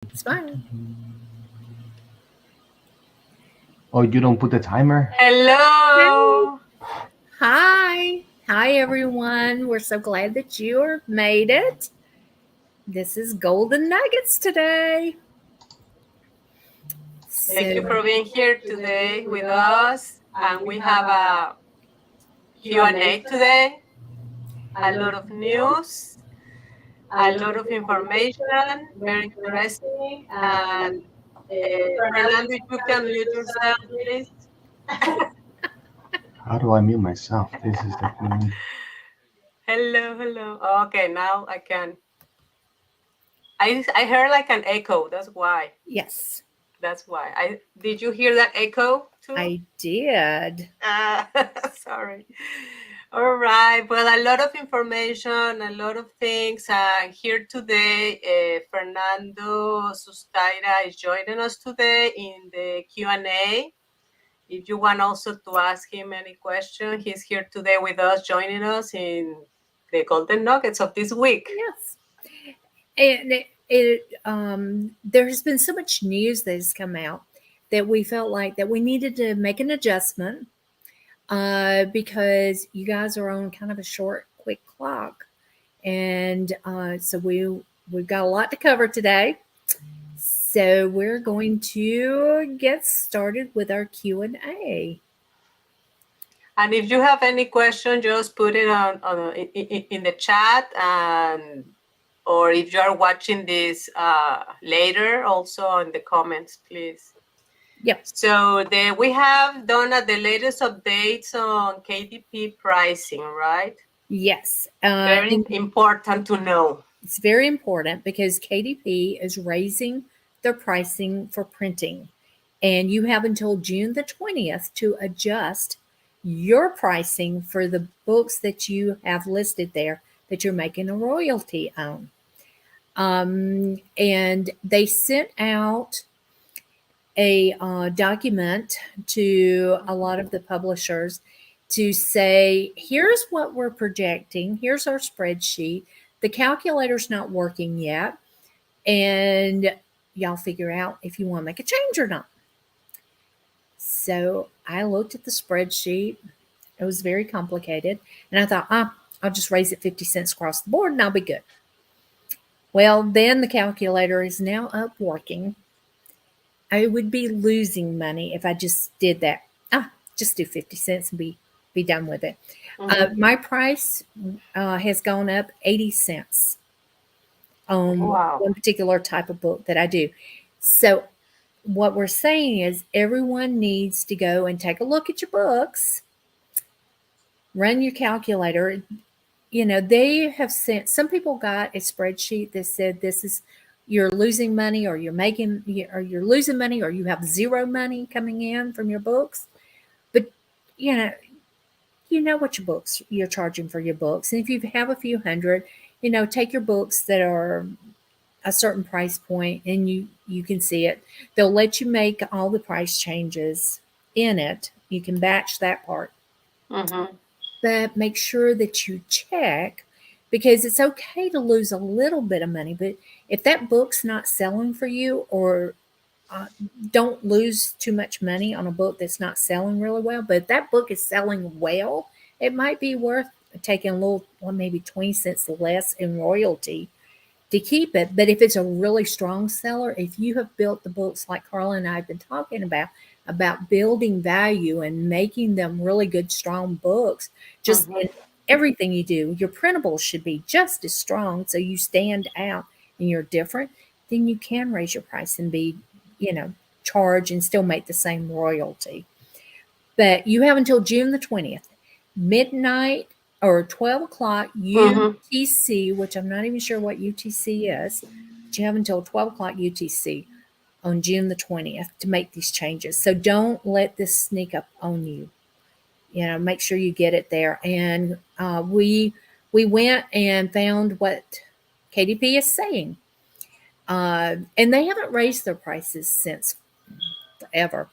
It's fine. Oh, you don't put the timer? Hey. Hello. Hi. Hi, everyone. We're so glad that you made it. This is Golden Nuggets today. Thank you So, for being here today with us. And we have a Q&A today, a lot of news, a lot of information, very interesting. And Fernando, if you can mute yourself, please. How do I mute myself? This is definitely. Hello, hello. Okay, now I can. I heard like an echo. That's why. yes, That's why. Did you hear that echo too? I did. Sorry. All right. Well, a lot of information, a lot of things. Here today, Fernando Sustaira is joining us today in the Q&A. If you want also to ask him any question, he's here today with us, joining us in the Golden Nuggets of this week. Yes. And there has been so much news that has come out that we felt like that we needed to make an adjustment because you guys are on kind of a short, quick clock. And so we've got a lot to cover today. So we're going to get started with our Q&A. And if you have any question, just put it in the chat, and or if you are watching this later, also in the comments, please. Yep. So we have Donna the latest updates on KDP pricing, right? Yes. Very important to know. It's very important because KDP is raising their pricing for printing. And you have until June the 20th to adjust your pricing for the books that you have listed there that you're making a royalty on. And they sent out a document to a lot of the publishers to say, here's what we're projecting, here's our spreadsheet. The calculator's not working yet, and y'all figure out if you want to make a change or not. So I looked at the spreadsheet. It was very complicated. And I thought, I'll just raise it 50 cents across the board and I'll be good. Well, then the calculator is now up working. I would be losing money if I just did that. Just do 50 cents and be done with it. Mm-hmm. My price has gone up 80 cents on one particular type of book that I do. So what we're saying is everyone needs to go and take a look at your books, run your calculator. You know, they have sent, some people got a spreadsheet that said this is, you're losing money or you're losing money or you have zero money coming in from your books. But, you know what your books, you're charging for your books. And if you have a few hundred, take your books that are a certain price point and you can see it. They'll let you make all the price changes in it. You can batch that part. Mm-hmm. But make sure that you check, because it's okay to lose a little bit of money, but if that book's not selling for you, or don't lose too much money on a book that's not selling really well, but if that book is selling well, it might be worth taking a little, well, maybe 20 cents less in royalty to keep it. But if it's a really strong seller, if you have built the books like Carla and I have been talking about building value and making them really good, strong books, just in everything you do, your printables should be just as strong so you stand out and you're different, then you can raise your price and be, charge and still make the same royalty. But you have until June the 20th, midnight or 12 o'clock UTC, which I'm not even sure what UTC is, but you have until 12 o'clock UTC on June the 20th to make these changes. So don't let this sneak up on you. Make sure you get it there. And we went and found what KDP is saying. And they haven't raised their prices since forever.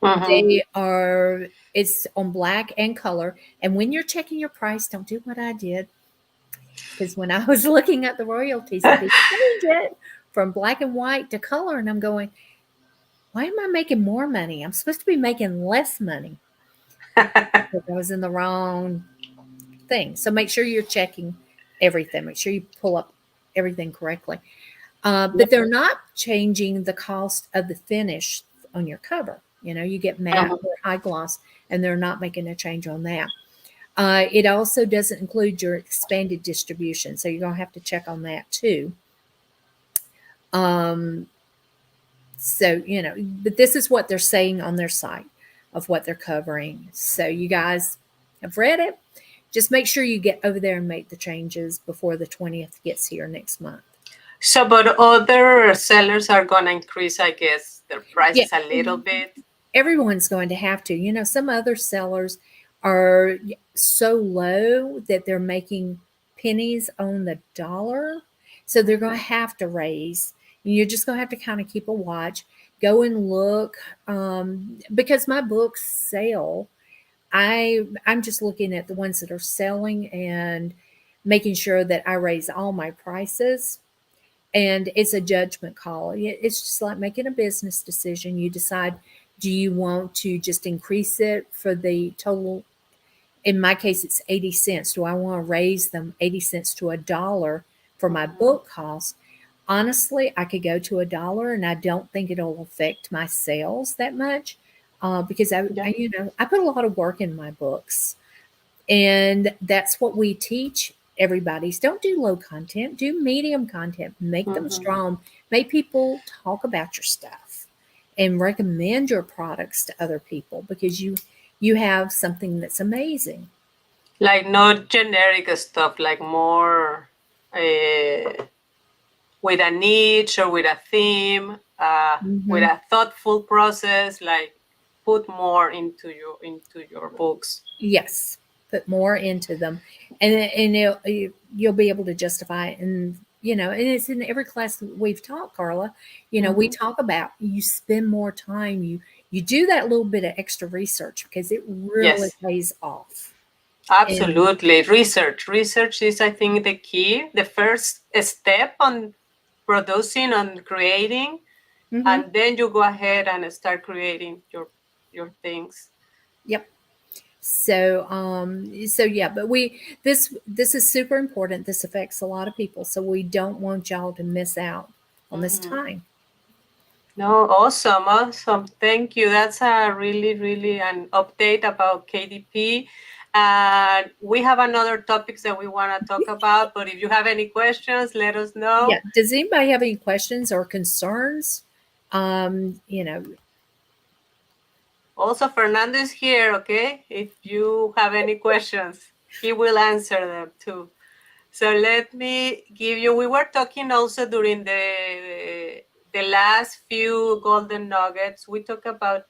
They are, it's on black and color. And when you're checking your price, don't do what I did. Because when I was looking at the royalties, I did change it from black and white to color, and I'm going, why am I making more money? I'm supposed to be making less money. Because I was in the wrong thing. So make sure you're checking everything. Make sure you pull up everything correctly. But they're not changing the cost of the finish on your cover. You get matte or high gloss, and they're not making a change on that. It also doesn't include your expanded distribution, so you're going to have to check on that too. But this is what they're saying on their site of what they're covering. So you guys have read it. Just make sure you get over there and make the changes before the 20th gets here next month. So, but other sellers are going to increase, I guess, their prices a little bit. Everyone's going to have to. Some other sellers are so low that they're making pennies on the dollar. So they're going to have to raise. You're just going to have to kind of keep a watch. Go and look. Because my books sell, I'm just looking at the ones that are selling and making sure that I raise all my prices. And it's a judgment call. It's just like making a business decision. You decide, do you want to just increase it for the total? In my case, it's 80 cents. Do I want to raise them 80 cents to $1 for my book cost? Honestly, I could go to $1, and I don't think it'll affect my sales that much because I put a lot of work in my books, and that's what we teach everybody. Don't do low content, do medium content, make them strong, make people talk about your stuff and recommend your products to other people because you have something that's amazing. Like not generic stuff, like more with a niche or with a theme, with a thoughtful process, like put more into your books. Yes, put more into them, and you'll be able to justify it. And and it's in every class that we've taught, Carla. We talk about you spend more time, you do that little bit of extra research because it really pays off. Absolutely. Research is, I think, the key, the first step on producing, on creating, and then you go ahead and start creating your things. Yep. So yeah, but this is super important. This affects a lot of people, so we don't want y'all to miss out on this time. No, awesome. Thank you. That's a really an update about KDP. And we have another topics that we want to talk about, but if you have any questions, let us know. Yeah. Does anybody have any questions or concerns? Also, Fernando is here, okay? If you have any questions, he will answer them too. So let me give you, we were talking also during the last few golden nuggets, we talked about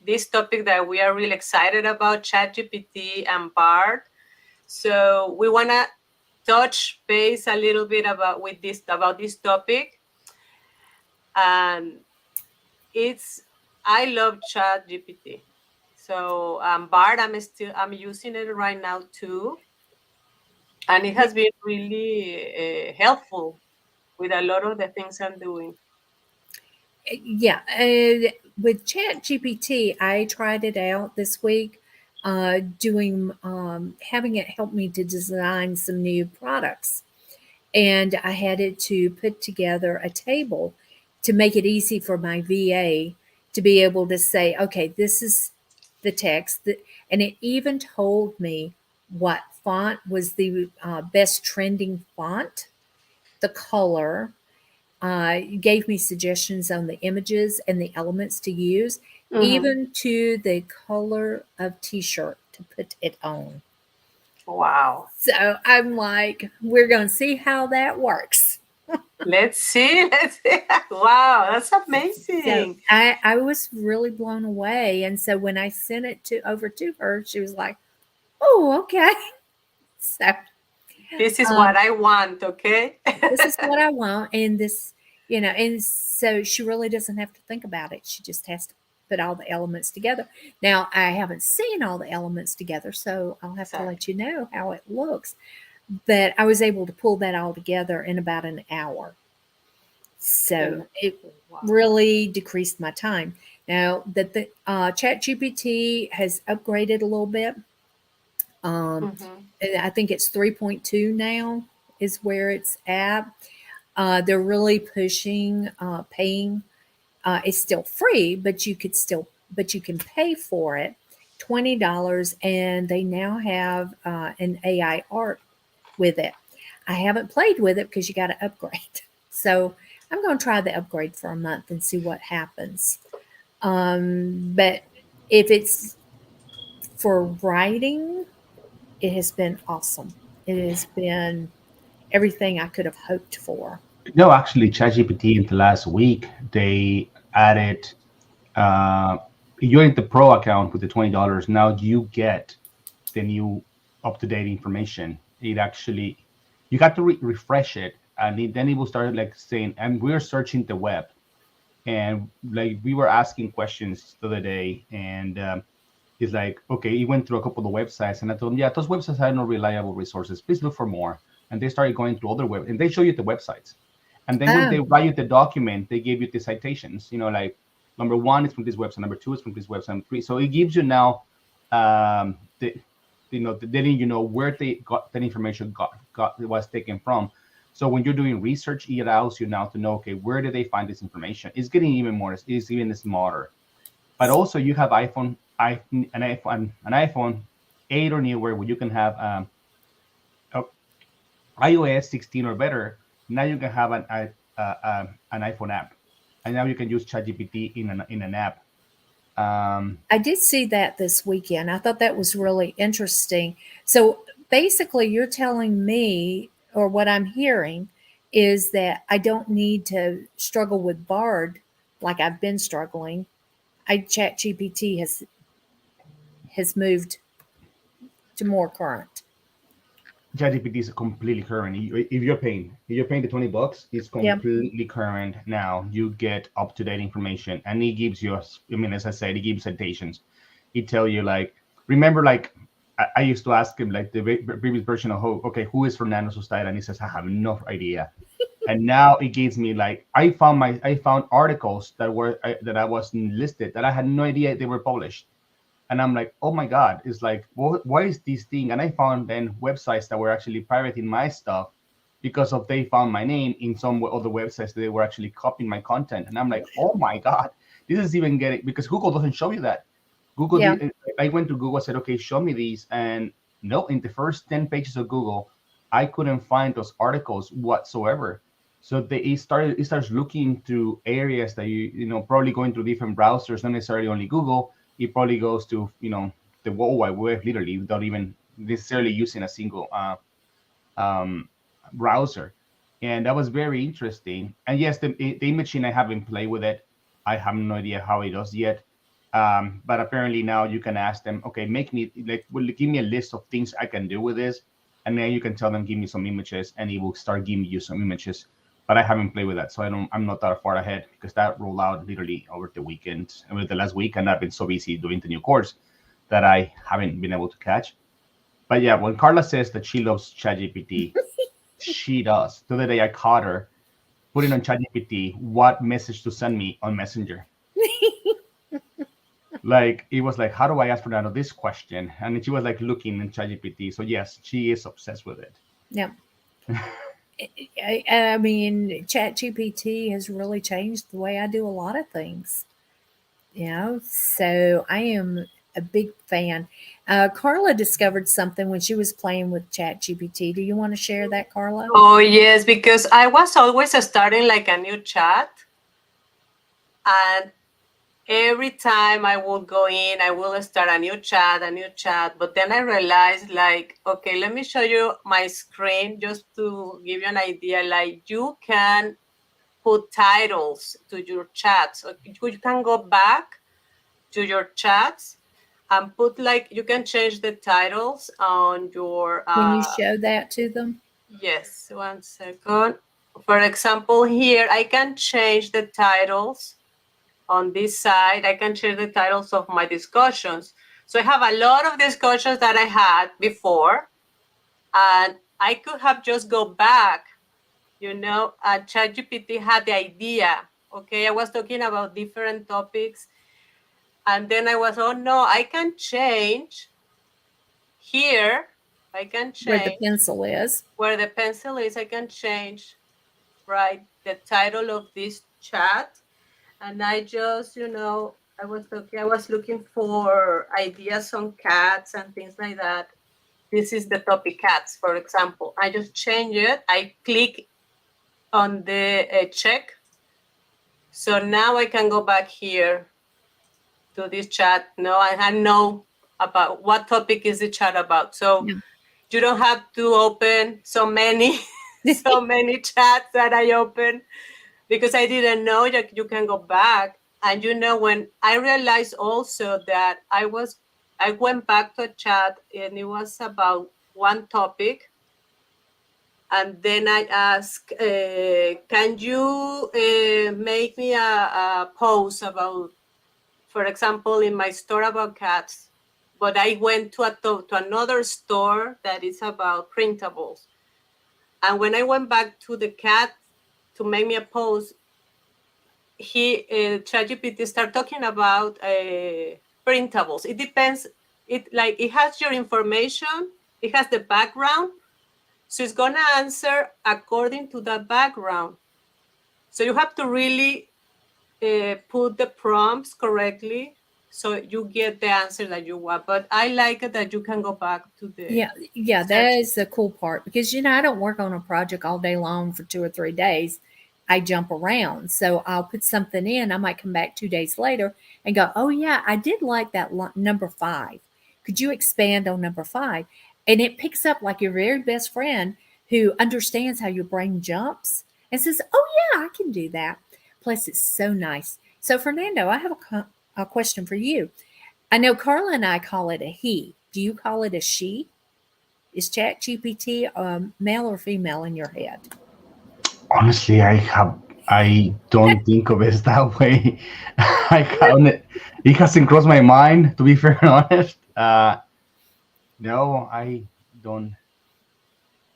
this topic that we are really excited about, ChatGPT and BARD. So we want to touch base a little bit about this topic. And I love ChatGPT. So BARD, I'm using it right now too. And it has been really helpful with a lot of the things I'm doing. Yeah. With ChatGPT, I tried it out this week, doing having it help me to design some new products. And I had it to put together a table to make it easy for my VA to be able to say, okay, this is the text. And it even told me what font was the best trending font, the color, gave me suggestions on the images and the elements to use, even to the color of t-shirt to put it on. Wow. So I'm like, we're going to see how that works. Let's see. Wow, that's amazing. So I was really blown away. And so when I sent it over to her, she was like, oh, okay. So this is what I want, okay? This is what I want. And this, and so she really doesn't have to think about it. She just has to put all the elements together. Now, I haven't seen all the elements together, so I'll have to let you know how it looks. But I was able to pull that all together in about an hour. So it Wow. really decreased my time. Now that the ChatGPT has upgraded a little bit, Mm-hmm. and I think it's 3.2 now is where it's at. They're really pushing paying. It's still free, but you can pay for it $20, and they now have an AI art with it. I haven't played with it because you got to upgrade. So I'm going to try the upgrade for a month and see what happens. But if it's for writing, it has been awesome. It has been everything I could have hoped for. No, actually, ChatGPT in the last week they added. Uh, you're in the pro account with the $20. Now you get the new up-to-date information. It actually you got to refresh it, and then it will start like saying, "And we're searching the web." And like we were asking questions the other day, and he's like, okay, he went through a couple of websites, and I told him, yeah, those websites are not reliable resources. Please look for more. And they started going to other web, and they show you the websites. And then when they Oh, write you the document, they give you the citations. Like number one is from this website, number two is from this website, number three. So it gives you now, the letting you know where they got that information got was taken from. So when you're doing research, it allows you now to know, okay, where did they find this information? It's getting even more, it's even smarter. But also you have an iPhone 8 or newer where you can have a- iOS 16 or better. Now you can have an iPhone app, and now you can use ChatGPT in an app. I did see that this weekend. I thought that was really interesting. So basically, you're telling me, or what I'm hearing, is that I don't need to struggle with Bard like I've been struggling. ChatGPT has moved to more current. ChatGPT is completely current. If you're paying the $20, it's Yeah. completely current now. You get up to date information, and it gives you. I mean, as I said, it gives citations. It tell you like, remember, like I used to ask him like the previous version of who is Fernando Sustaira, and he says I have no idea. And now it gives me like I found articles that I wasn't listed that I had no idea they were published, and I'm like, oh my god, it's like, why is this thing? And I found then websites that were actually pirating my stuff because of they found my name in some other websites that they were actually copying my content, and I'm like, oh my god, this is even getting, because Google doesn't show you that. Google Yeah. did, I went to Google, said, okay, show me these, and no, in the first 10 pages of Google, I couldn't find those articles whatsoever. So it starts looking through areas that probably going through different browsers, not necessarily only Google. It probably goes to the World Wide Web, literally, without even necessarily using a single um, browser. And that was very interesting. And yes, the imaging, I haven't played with it. I have no idea how it does yet. But apparently now you can ask them, okay, make me like, give me a list of things I can do with this, and then you can tell them, give me some images, and it will start giving you some images. But I haven't played with that, so I'm not that far ahead, because that rolled out literally over the weekend, over the last week, and I've been so busy doing the new course that I haven't been able to catch. But yeah, when Carla says that she loves ChatGPT, she does. The other day I caught her putting on ChatGPT what message to send me on Messenger. Like, it was like, how do I ask Fernando this question? And then she was like looking in ChatGPT. So yes, she is obsessed with it. Yeah. I mean, ChatGPT has really changed the way I do a lot of things. So I am a big fan. Carla discovered something when she was playing with ChatGPT. Do you want to share that, Carla? Oh, yes, because I was always starting like a new chat. And every time I would go in, I will start a new chat. But then I realized, like, okay, let me show you my screen just to give you an idea. Like, you can put titles to your chats. So you can go back to your chats and put, like, you can change the titles on your Can you show that to them? yes, 1 second. For example, here I can change the titles on this side. I can change the titles of my discussions. So I have a lot of discussions that I had before, and I could have just go back ChatGPT had the idea. Okay, I was talking about different topics, and then I was, oh no, I can change here. I can Where the change pencil is. where the pencil is. I can change, right, the title of this chat, and I just, I was looking for ideas on cats and things like that. This is the topic cats, for example. I just change it. I click on the check. So now I can go back here to this chat. No, I know about what topic is the chat about. So Yeah. you don't have to open so many, so many chats that I open, because I didn't know that you can go back. And when I realized also that I went back to a chat and it was about one topic. And then I asked, can you make me a post about, for example, in my store about cats? But I went to another store that is about printables. And when I went back to the cat to make me a post, ChatGPT started talking about printables. It depends. It has your information. It has the background. So it's going to answer according to that background. So you have to really put the prompts correctly so you get the answer that you want. But I like it that you can go back to the Yeah, search. that is the cool part because I don't work on a project all day long for 2 or 3 days. I jump around. So I'll put something in. I might come back 2 days later and go, oh, yeah, I did like that number 5. Could you expand on number 5? And it picks up like your very best friend who understands how your brain jumps and says, oh, yeah, I can do that. Plus, it's so nice. So, Fernando, I have a question for you. I know Carla and I call it a he. Do you call it a she? Is ChatGPT male or female in your head? Honestly, I don't think of it that way. I haven't, it hasn't crossed my mind, to be fair and honest. No, don't.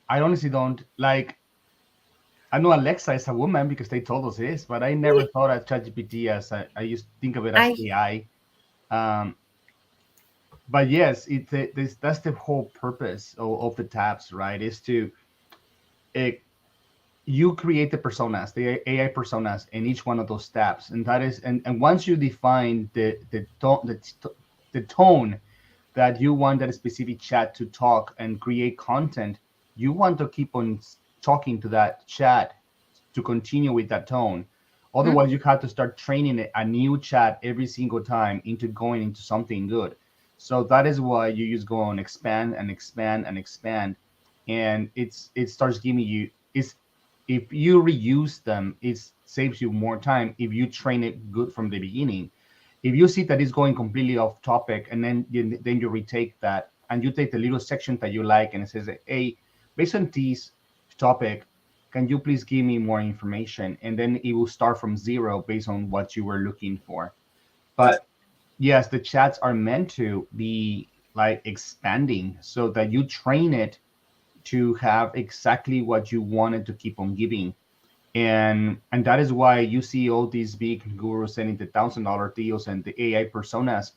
I honestly don't like. I know Alexa is a woman because they told us this, but I never thought of ChatGPT as I used to think of it as I AI. Um, but yes, that's the whole purpose of the tabs, right? Is to it, you create the personas, the AI personas in each one of those tabs, and that is, and once you define the tone that you want that specific chat to talk and create content, you want to keep on talking to that chat to continue with that tone. Otherwise, you have to start training a new chat every single time into going into something good. So that is why you just go on expand and expand and expand, and it starts giving you it's if you reuse them, it saves you more time if you train it good from the beginning. If you see that it's going completely off topic, and then you retake that and you take the little section that you like, and it says, hey, based on this topic, can you please give me more information? And then it will start from zero based on what you were looking for. But yes, the chats are meant to be like expanding so that you train it to have exactly what you wanted to keep on giving. And that is why you see all these big gurus sending the $1,000 deals and the AI personas,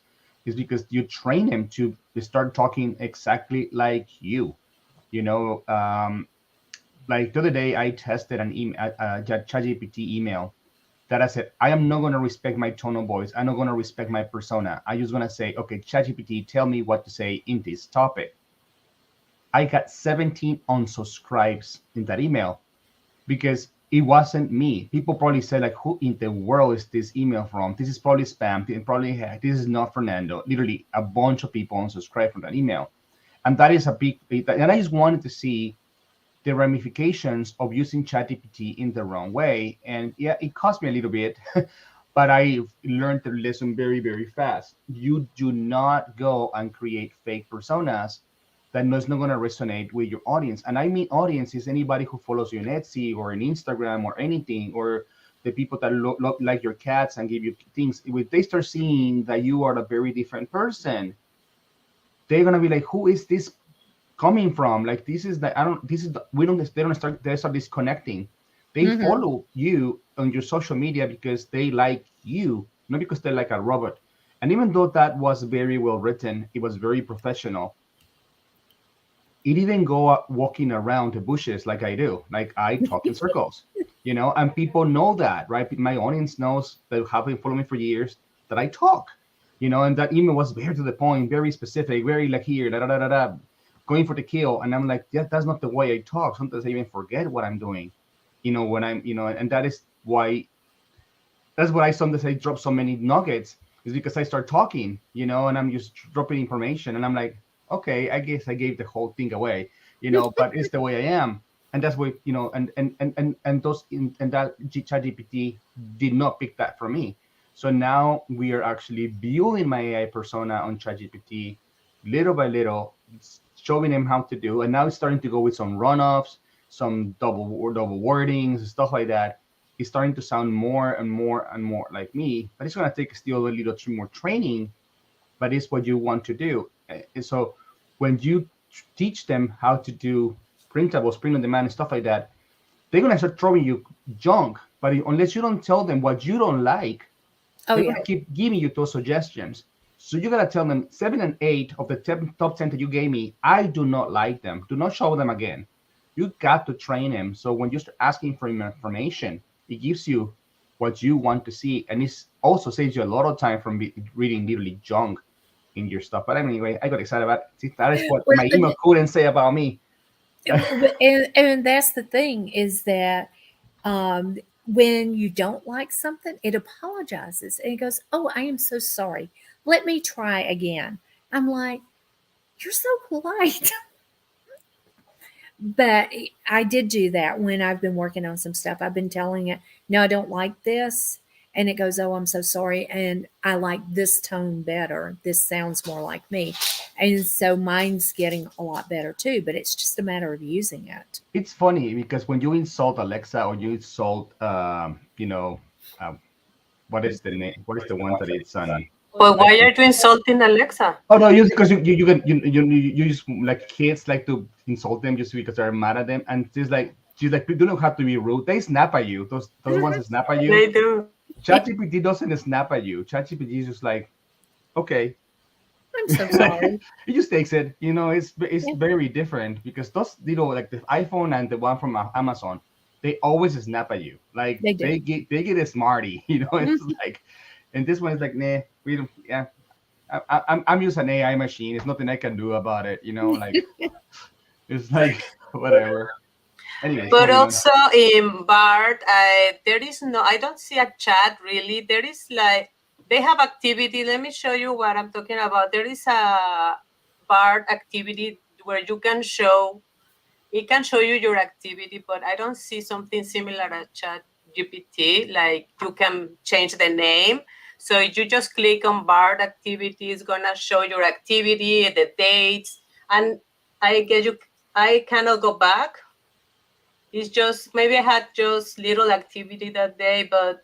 is because you train them to start talking exactly like you. You know, like the other day, I tested an email, ChatGPT email that I said, I am not going to respect my tone of voice. I'm not going to respect my persona. I just going to say, okay, ChatGPT, tell me what to say in this topic. I got 17 unsubscribes in that email because it wasn't me. People probably said, like, who in the world is this email from? This is probably spam. This is not Fernando. Literally a bunch of people unsubscribed from that email. And that is a big, and I just wanted to see the ramifications of using ChatGPT in the wrong way. And yeah, it cost me a little bit, but I learned the lesson very, very fast. You do not go and create fake personas that is not going to resonate with your audience. And I mean, audience is anybody who follows you on Etsy or on Instagram or anything, or the people that look like your cats and give you things. If they start seeing that you are a very different person, they're gonna be like, who is this coming from? Like, this is the I don't this is the, we don't they don't start they start disconnecting. They follow you on your social media because they like you, not because they're like a robot. And even though that was very well written, it was very professional. It didn't go out walking around the bushes like I do. Like I talk in circles, and people know that, right? My audience knows that have been following me for years that I talk, and that email was very to the point, very specific, very like here, da da da da da, going for the kill. And I'm like, yeah, that's not the way I talk. Sometimes I even forget what I'm doing, when I'm, and that's why sometimes I drop so many nuggets is because I start talking, and I'm just dropping information, and I'm like, okay, I guess I gave the whole thing away, but it's the way I am, and that's why, and that ChatGPT did not pick that from me. So now we are actually building my AI persona on ChatGPT little by little, showing him how to do, and now it's starting to go with some runoffs, some double wordings, stuff like that. It's starting to sound more and more and more like me, but it's going to take still a little more training, but it's what you want to do. And so when you teach them how to do printables, print on demand, and stuff like that, they're going to start throwing you junk. But unless you don't tell them what you don't like, they're going to keep giving you those suggestions. So you got to tell them 7 and 8 of the top 10 that you gave me, I do not like them. Do not show them again. You got to train them. So when you start asking for information, it gives you what you want to see, and it also saves you a lot of time from reading literally junk in your stuff. But anyway, I got excited about it. See, that is what my email couldn't say about me. And that's the thing is that when you don't like something, it apologizes and it goes, "Oh, I am so sorry. Let me try again." I'm like, "You're so polite." But I did do that when I've been working on some stuff. I've been telling it, no, I don't like this. And it goes, oh, I'm so sorry. And I like this tone better. This sounds more like me. And so mine's getting a lot better too, but it's just a matter of using it. It's funny because when you insult Alexa or you insult, what is the name? What is the one that it's on? But why are you insulting Alexa? Oh no, just because you just like kids like to insult them just because they're mad at them, and she's like you don't have to be rude. They snap at you. Those ones that snap at you. They do. ChatGPT doesn't snap at you. ChatGPT is just like, okay. I'm so sorry. It just takes it. It's very different because those like the iPhone and the one from Amazon, they always snap at you. Like they get a smarty. It's like. And this one is like, nah, we don't. Yeah, I'm just an AI machine. There's nothing I can do about it. Like it's like whatever. Anyway. But also in Bard, there is no. I don't see a chat really. There is like they have activity. Let me show you what I'm talking about. There is a Bard activity where you can show. It can show you your activity, but I don't see something similar to Chat GPT. Like you can change the name. So you just click on Bard activity, it's gonna show your activity, the dates, and I cannot go back. It's just maybe I had just little activity that day, but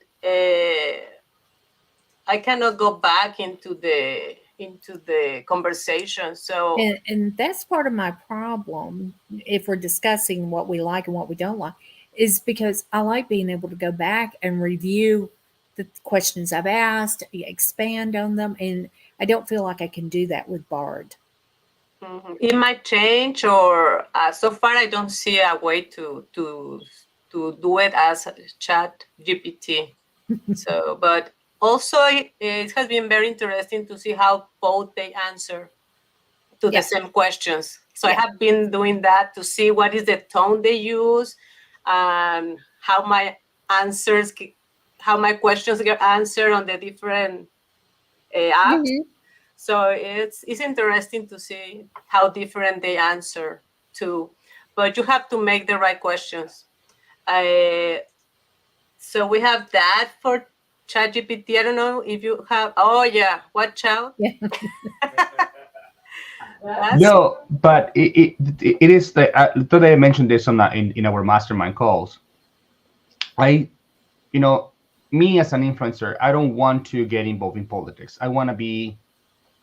I cannot go back into the conversation. So and that's part of my problem if we're discussing what we like and what we don't like, is because I like being able to go back and review the questions I've asked, expand on them, and I don't feel like I can do that with Bard. It might change, or so far I don't see a way to do it as Chat GPT. So, but also it has been very interesting to see how both they answer to the same questions. So I have been doing that to see what is the tone they use, and how my questions get answered on the different apps. So it's interesting to see how different they answer too. But you have to make the right questions. So we have that for ChatGPT. I don't know if you have. Oh yeah, watch out. Yeah. No, but it is the today I mentioned this on in our mastermind calls. Me as an influencer, I don't want to get involved in politics. I want to be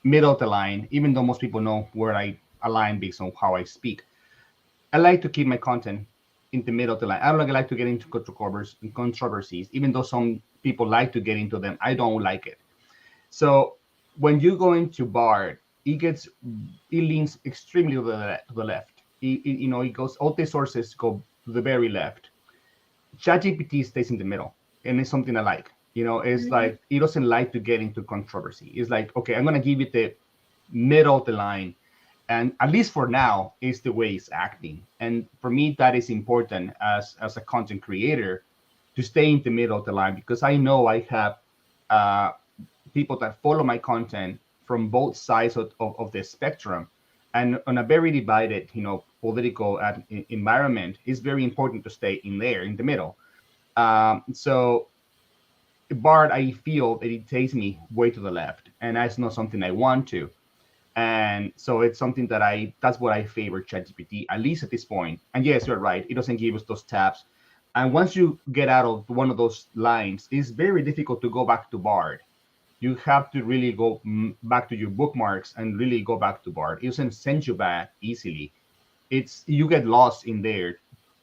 middle of the line, even though most people know where I align based on how I speak. I like to keep my content in the middle of the line. I don't like to get into controversies, even though some people like to get into them. I don't like it. So when you go into Bard, it leans extremely to the left. It goes, all the sources go to the very left. ChatGPT stays in the middle, and it's something I like. It's like it doesn't like to get into controversy. It's like, okay, I'm gonna give it the middle of the line, and at least for now, is the way it's acting. And for me, that is important as a content creator to stay in the middle of the line, because I know I have people that follow my content from both sides of the spectrum, and on a very divided political environment, it's very important to stay in there in the middle. So Bard, I feel that it takes me way to the left, and that's not something I want to. And so it's something that's what I favor ChatGPT, at least at this point. And yes, you're right, it doesn't give us those tabs. And once you get out of one of those lines, it's very difficult to go back to Bard. You have to really go back to your bookmarks and really go back to Bard. It doesn't send you back easily. You get lost in there.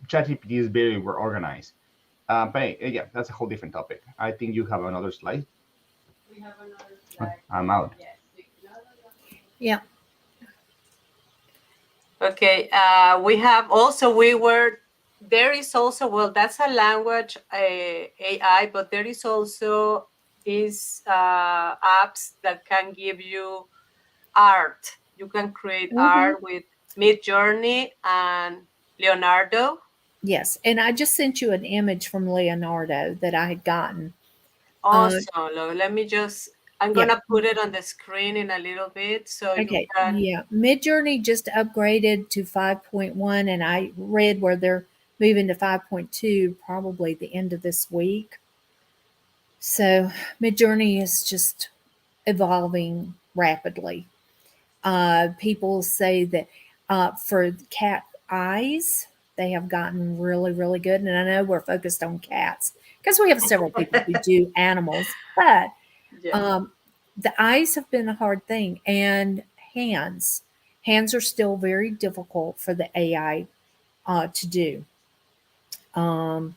ChatGPT is very well organized. But yeah, that's a whole different topic. I think you have another slide. We have another slide. I'm out. Yes. Yeah. Okay. There is also, well, that's a language AI, but there is also these apps that can give you art. You can create art with Midjourney and Leonardo. Yes. And I just sent you an image from Leonardo that I had gotten. Awesome. I'm going to put it on the screen in a little bit so you can. Yeah. Midjourney just upgraded to 5.1, and I read where they're moving to 5.2 probably the end of this week. So Midjourney is just evolving rapidly. People say that for cat eyes, they have gotten really, really good. And I know we're focused on cats because we have several people who do animals, but the eyes have been a hard thing. And hands are still very difficult for the AI to do. And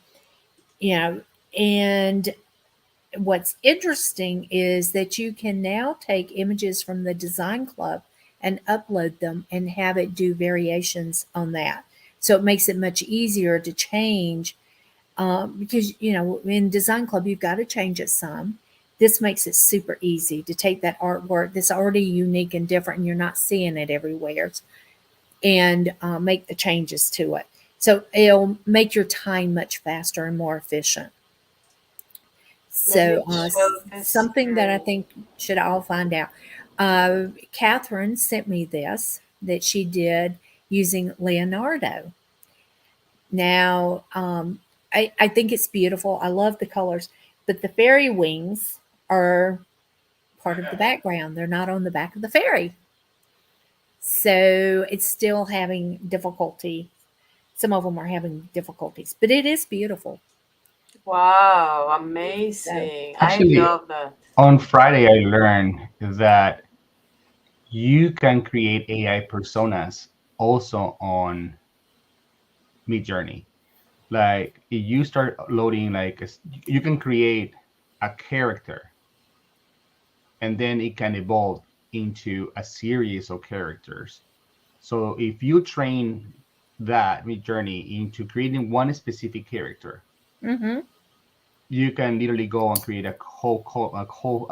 what's interesting is that you can now take images from the design club and upload them and have it do variations on that. So it makes it much easier to change because, in design club, you've got to change it some. This makes it super easy to take that artwork that's already unique and different, and you're not seeing it everywhere, and make the changes to it. So it'll make your time much faster and more efficient. So something that I think should all find out. Catherine sent me this that she did using Leonardo. Now, I think it's beautiful. I love the colors, but the fairy wings are part of the background. They're not on the back of the fairy. So it's still having difficulty. Some of them are having difficulties, but it is beautiful. Wow, amazing. Actually, I love that. On Friday, I learned that you can create AI personas also on Midjourney. Like, if you start loading, you can create a character, and then it can evolve into a series of characters. So if you train that Midjourney into creating one specific character, you can literally go and create a whole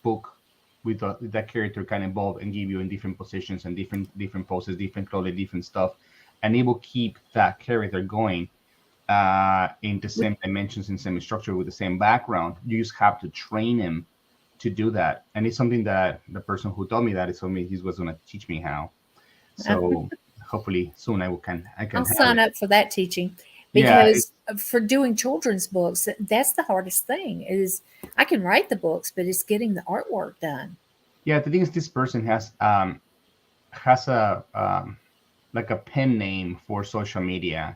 book with that character can evolve and give you in different positions and different poses, different clothing, different stuff, and it will keep that character going in the same dimensions and same structure with the same background. You just have to train him to do that, and it's something that the person who told me that is told me he was going to teach me how. So hopefully soon I can. I'll sign up for that teaching. Because for doing children's books, that's the hardest thing. Is I can write the books, but it's getting the artwork done. Yeah, the thing is, this person has a like a pen name for social media,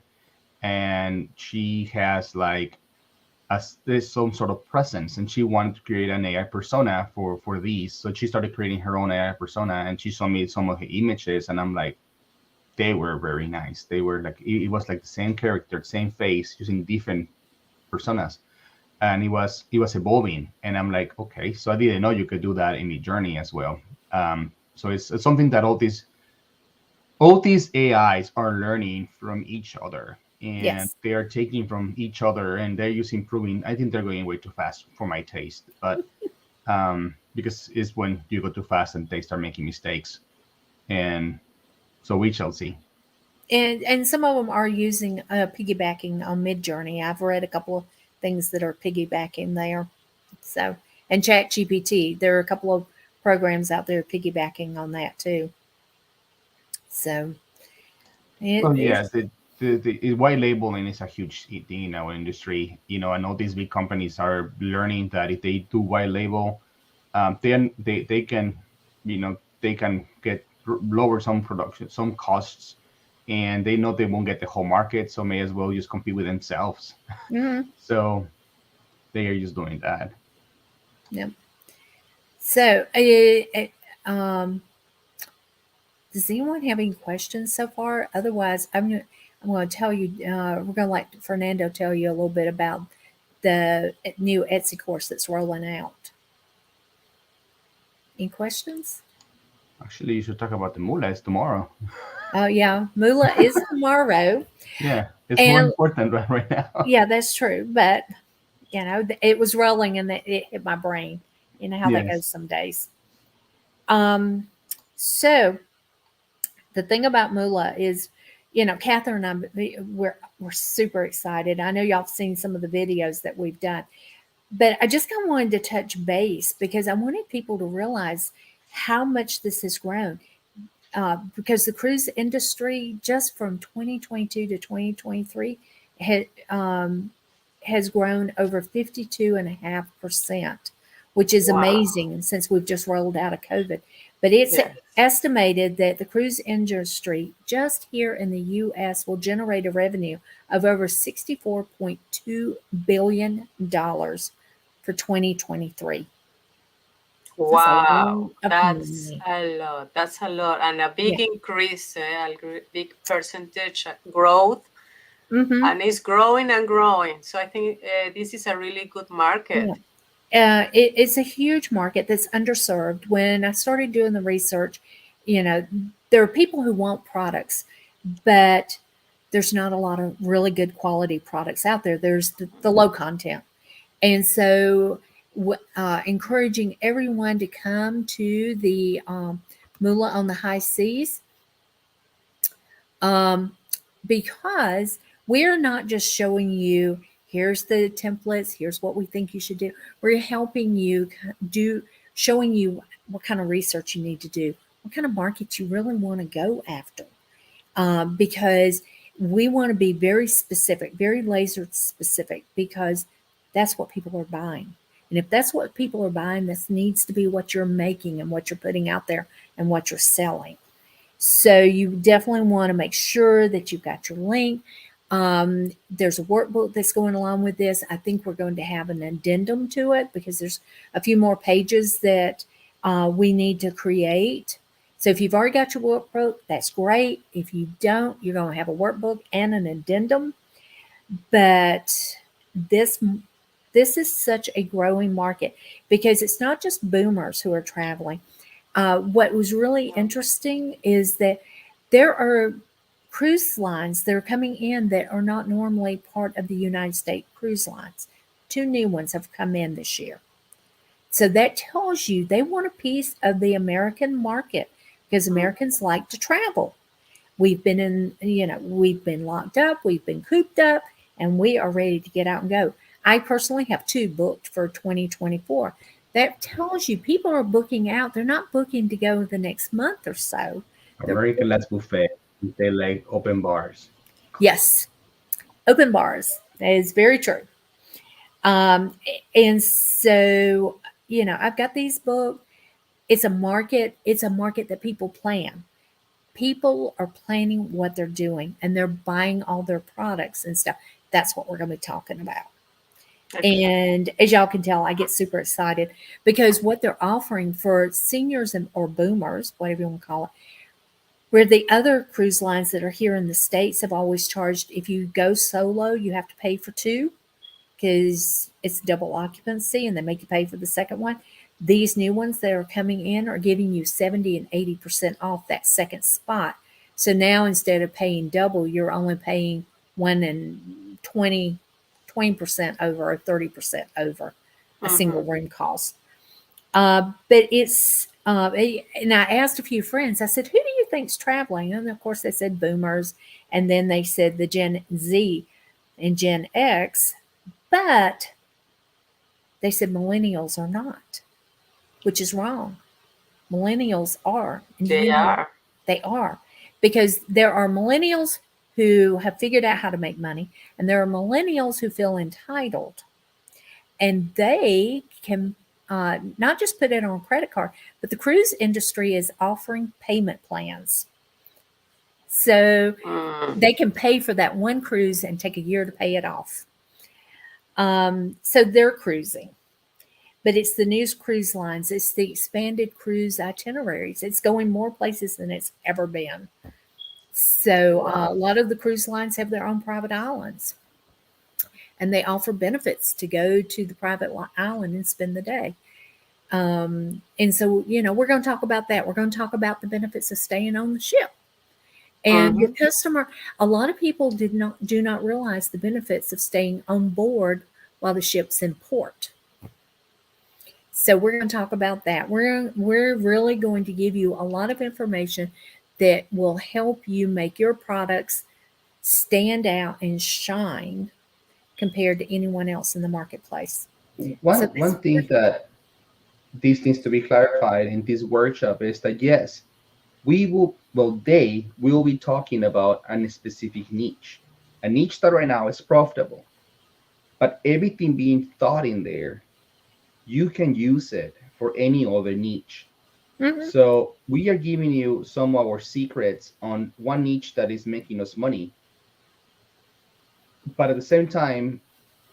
and she has there's some sort of presence, and she wanted to create an AI persona for these. So she started creating her own AI persona, and she showed me some of her images, and I'm like, they were very nice. They were like, it was like the same character, same face, using different personas, and it was evolving. And I'm like, okay, so I didn't know you could do that in the journey as well. So it's something that all these AIs are learning from each other, and Yes. they are taking from each other, and they're just improving. I think they're going way too fast for my taste, but because it's when you go too fast and they start making mistakes, and so we shall see. And some of them are using piggybacking on Midjourney. I've read a couple of things that are piggybacking there. So, and ChatGPT, there are a couple of programs out there piggybacking on that too. So Well, yeah, it's the white labeling is a huge thing in our industry. And all these big companies are learning that if they do white label, then they can, they can lower some production, some costs, and they know they won't get the whole market, so may as well just compete with themselves. mhm, So they are just doing that. yeah. So, does anyone have any questions so far? Otherwise, I'm going to tell you. We're going to let Fernando tell you a little bit about the new Etsy course that's rolling out. Any questions? Actually, you should talk about the mullahs tomorrow. Oh yeah, Mula is tomorrow, Yeah, it's more and important right now. yeah, that's true. But it was rolling and it hit my brain. You know how that Yes. goes some days. Um, so the thing about Mula is, Catherine and we're super excited. I know y'all have seen some of the videos that we've done, but I just kind of wanted to touch base because I wanted people to realize how much this has grown. Because the cruise industry just from 2022 to 2023 has grown over 52.5%, which is Wow. amazing since we've just rolled out of COVID. But it's Yes. estimated that the cruise industry just here in the US will generate a revenue of over $64.2 billion for 2023. That's a Wow. lot of That's money. a lot. That's a lot. And a Yeah. big increase, big percentage growth. Mm-hmm. And it's growing and growing. So I think this is a really good Yeah. market. It's a huge market that's underserved. When I started doing the research, you know, there are people who want products, but there's not a lot of really good quality products out there. There's the low content. And so, encouraging everyone to come to the Moolah on the High Seas, um, because we're not just showing you here's the templates, here's what we think you should do. We're helping you do, showing you what kind of research you need to do, what kind of market you really want to go after, because we want to be very specific, very laser specific, because that's what people are buying. And if that's what people are buying, this needs to be what you're making and what you're putting out there and what you're selling. So you definitely want to make sure that you've got your link. There's a workbook that's going along with this. I think we're going to have an addendum to it because there's a few more pages that we need to create. So if you've already got your workbook, that's great. If you don't, you're going to have a workbook and an addendum. But this this is such a growing market because it's not just boomers who are traveling. What was really interesting is that there are cruise lines that are coming in that are not normally part of the United States cruise lines. Two new ones have come in this year. So that tells you they want a piece of the American market because Mm. Americans like to travel. We've been locked up, we've been cooped up, and we are ready to get out and go. I personally have two booked for 2024. That tells you people are booking out. They're not booking to go the next month or so. They're American Let's Buffet. They like open bars. Yes, open bars. That is very true. Um, and so, I've got these booked. It's a market. It's a market that people plan. People are planning what they're doing and they're buying all their products and stuff. That's what we're going to be talking about. Okay. And as y'all can tell, I get super excited because what they're offering for seniors or boomers, whatever you want to call it, Where the other cruise lines that are here in the States have always charged, if you go solo, you have to pay for two because it's double occupancy and they make you pay for the second one. These new ones that are coming in are giving you 70 and 80% off that second spot. So now instead of paying double, you're only paying 1 and 20% over or 30% over a single Mm-hmm. room cost. But and I asked a few friends, I said, who do you think's traveling? And of course they said boomers. And then they said the Gen Z and Gen X, but they said millennials are not, which is wrong. Millennials are. And do They you know are. they are? Because there are millennials who have figured out how to make money, and there are millennials who feel entitled. And they can not just put it on a credit card, but the cruise industry is offering payment plans. So Mm. they can pay for that one cruise and take a year to pay it off. So they're cruising. But it's the new cruise lines, it's the expanded cruise itineraries. It's going more places than it's ever been. So a Wow. lot of the cruise lines have their own private islands and they offer benefits to go to the private island and spend the day. And so, we're going to talk about that. We're going to talk about the benefits of staying on the ship. And your Mm-hmm. customer, a lot of people do not realize the benefits of staying on board while the ship's in port. So we're going to talk about that. We're really going to give you a lot of information that will help you make your products stand out and shine compared to anyone else in the marketplace. So that's One what we're thing that this needs to be clarified in this workshop is that yes, they will be talking about a specific niche, a niche that right now is profitable, but everything being thought in there, you can use it for any other niche. Mhm. So we are giving you some of our secrets on one niche that is making us money, but at the same time,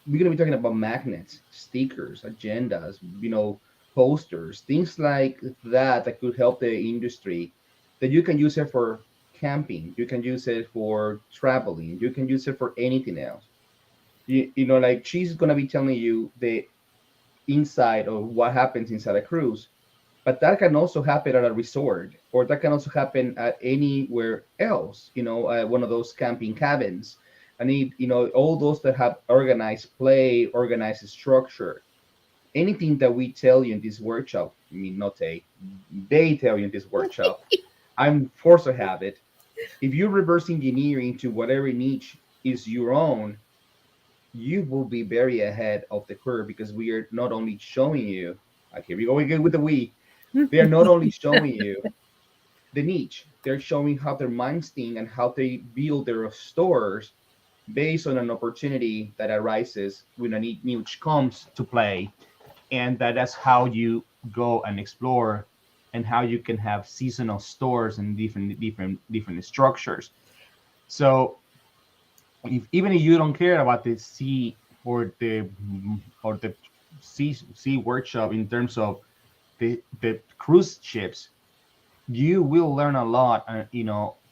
we're going to be talking about magnets, stickers, agendas, posters, things like that could help the industry. That you can use it for camping, you can use it for traveling, you can use it for anything else. Like she's going to be telling you the inside of what happens inside a cruise, but that can also happen at a resort, or that can also happen at anywhere else, one of those camping cabins. I need, all those that have organized play, organized structure. Anything that we tell you in this workshop, I mean, not they tell you in this workshop, I'm forced to have it. If you reverse engineering to whatever niche is your own, you will be very ahead of the curve, because we are not only showing you, like, here we go again with the we, they are not only showing you the niche, they're showing how their minds think and how they build their stores based on an opportunity that arises when a niche comes to play. And that's how you go and explore, and how you can have seasonal stores and different structures. So even if you don't care about the sea, or the sea workshop in terms of the cruise ships, you will learn a lot,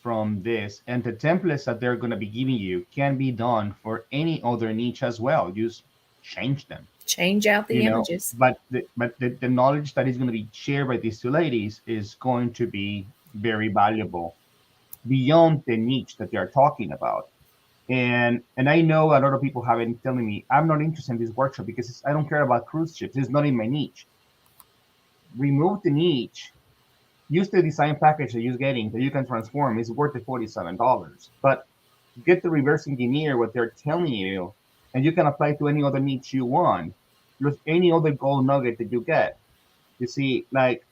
from this. And the templates that they're going to be giving you can be done for any other niche as well. Just change them, change out the images. but the knowledge that is going to be shared by these two ladies is going to be very valuable beyond the niche that they are talking about. And I know a lot of people have been telling me, I'm not interested in this workshop because I don't care about cruise ships, it's not in my niche. Remove the niche, use the design package that you're getting that you can transform, is worth the $47. But get the reverse engineer what they're telling you, and you can apply to any other niche you want. There's any other gold nugget that you get. You see, like,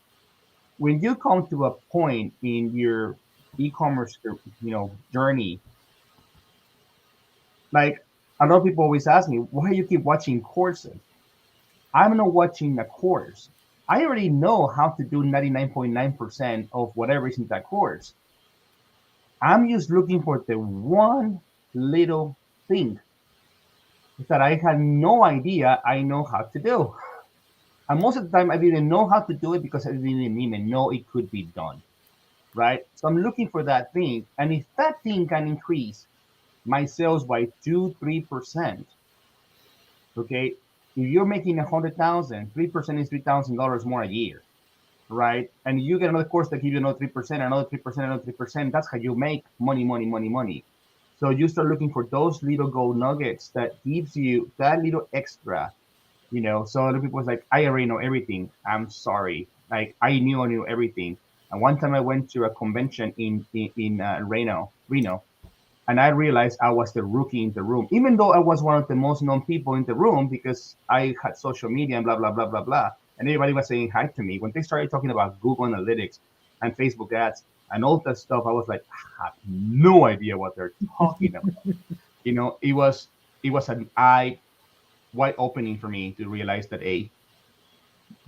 when you come to a point in your e-commerce, journey, like, a lot of people always ask me, why you keep watching courses? I'm not watching a course. I already know how to do 99.9% of whatever is in that course. I'm just looking for the one little thing that I had no idea I know how to do. And most of the time, I didn't know how to do it because I didn't even know it could be done. right? So I'm looking for that thing. And if that thing can increase my sales by 2-3%, okay, if you're making 100,000, 3% is $3,000 more a year, right? And you get another course that gives you another 3%, another 3%, another 3%. That's how you make money, money, money, money. So you start looking for those little gold nuggets that gives you that little extra, you know. So other people's like, I already know everything. I'm sorry. Like I knew everything. And one time I went to a convention in Reno, and I realized I was the rookie in the room, even though I was one of the most known people in the room because I had social media and blah blah blah blah blah, and everybody was saying hi to me. When they started talking about Google Analytics and Facebook ads and all that stuff, I was like, I have no idea what they're talking about. You know, it was an eye wide opening for me to realize that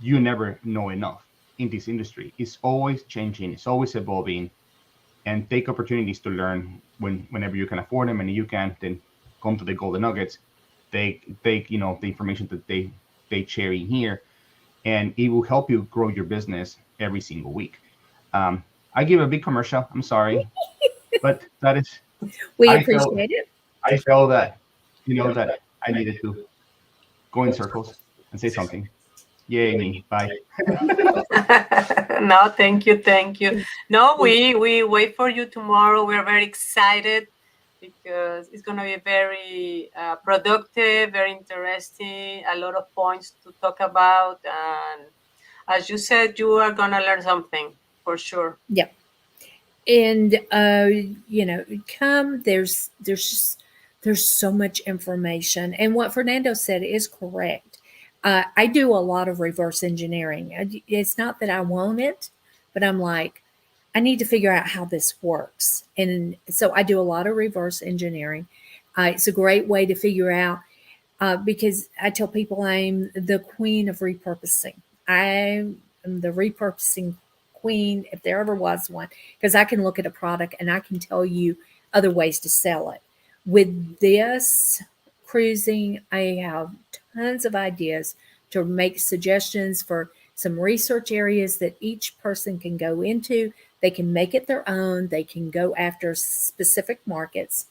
you never know enough in this industry. It's always changing. It's always evolving, and take opportunities to learn whenever you can afford them, and you can then come to the golden nuggets. Take the information that they share in here, and it will help you grow your business every single week. I give a big commercial. I'm sorry, but that is We I felt appreciate it. I felt that that I needed to go in circles and say something. Yay me! Bye. No, thank you, thank you. No, we wait for you tomorrow. We're very excited because it's going to be very productive, very interesting, a lot of points to talk about. And as you said, you are going to learn something for sure. Yeah. And come, there's so much information. And what Fernando said is correct. I do a lot of reverse engineering. It's not that I want it, but I'm like, I need to figure out how this works. And so I do a lot of reverse engineering. It's a great way to figure out, because I tell people I'm the queen of repurposing. I am the repurposing queen, if there ever was one, because I can look at a product and I can tell you other ways to sell it. With this cruising, I have tons of ideas to make suggestions for some research areas that each person can go into. They can make it their own, they can go after specific markets.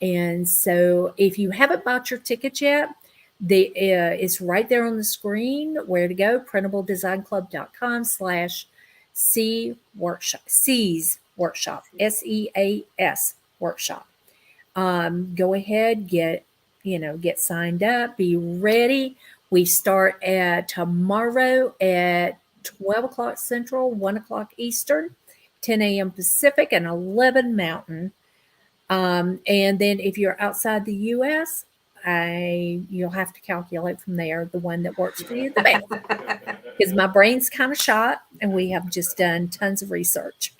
And so if you haven't bought your ticket yet, it's right there on the screen where to go, printabledesignClub.com/C workshop, C's workshop, SEAS workshop. Go ahead, get signed up, be ready. We start at tomorrow at 12 o'clock Central, 1 o'clock Eastern, 10 a.m. Pacific, and 11 Mountain. And then if you're outside the US, you'll have to calculate from there the one that works for you the best. Because my brain's kind of shot, and we have just done tons of research.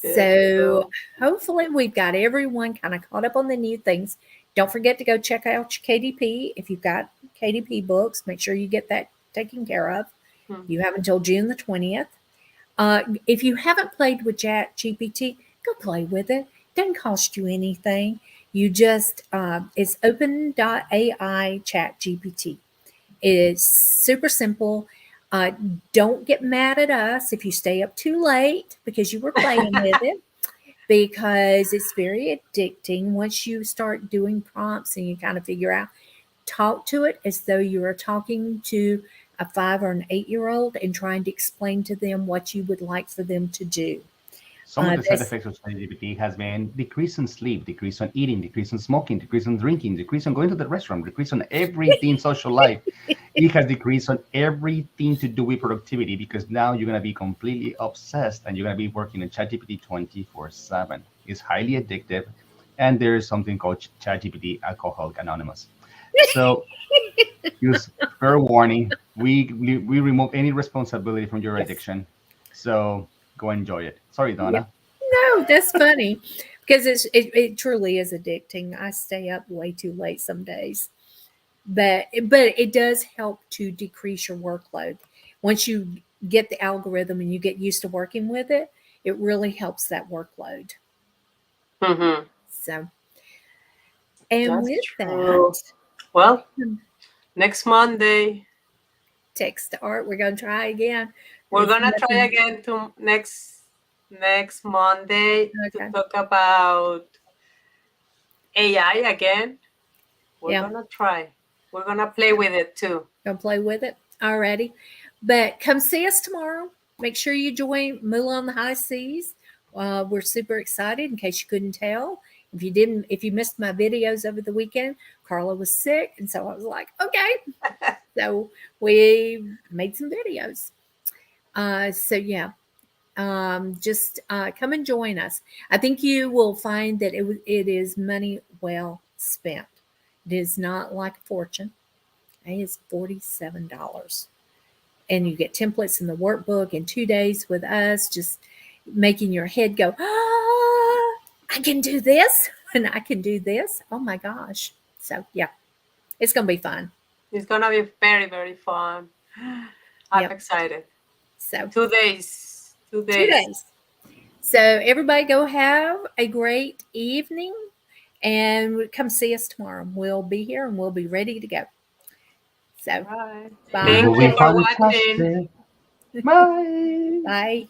So hopefully we've got everyone kind of caught up on the new things. Don't forget to go check out your KDP. If you've got KDP books, make sure you get that taken care of. You have until June the 20th. If you haven't played with Chat GPT, go play with it. Doesn't cost you anything. You just it's open.ai Chat GPT. It's super simple. Don't get mad at us if you stay up too late because you were playing with it, because it's very addicting once you start doing prompts and you kind of figure out. Talk to it as though you are talking to a 5 or an 8-year-old and trying to explain to them what you would like for them to do. Some of the side effects of ChatGPT has been decrease in sleep, decrease on eating, decrease in smoking, decrease on drinking, decrease on going to the restaurant, decrease on everything social life. It has decreased on everything to do with productivity, because now you're going to be completely obsessed and you're going to be working in ChatGPT 24/7. It's highly addictive, and there is something called ChatGPT Alcoholic Anonymous. So, use fair warning. We remove any responsibility from your addiction. So go enjoy it. Sorry, Donna. No, that's funny because it truly is addicting. I stay up way too late some days, but it does help to decrease your workload. Once you get the algorithm and you get used to working with it, it really helps that workload. Mm-hmm. So, and That's with true. that, Well, next Monday. text art. We're going to try again. We're It's gonna try nothing- again to next Monday to Okay. talk about AI again. We're Yeah. gonna try. We're gonna play with it too. Gonna play with it. Alrighty. But come see us tomorrow. Make sure you join Moolah on the High Seas. We're super excited in case you couldn't tell. If you missed my videos over the weekend, Carla was sick. And so I was like, okay. So we made some videos. So yeah, just come and join us. I think you will find that it is money well spent. It is not like a fortune. It is $47. And you get templates in the workbook in 2 days with us, just making your head go, I can do this and I can do this. Oh my gosh. So yeah, it's going to be fun. It's gonna be very, very fun. I'm Yep. excited. So 2 days. 2 2 days. days. So everybody go have a great evening and come see us tomorrow. We'll be here and we'll be ready to go. So Right. bye. Thank It will you be for watching. fantastic. Bye. Bye.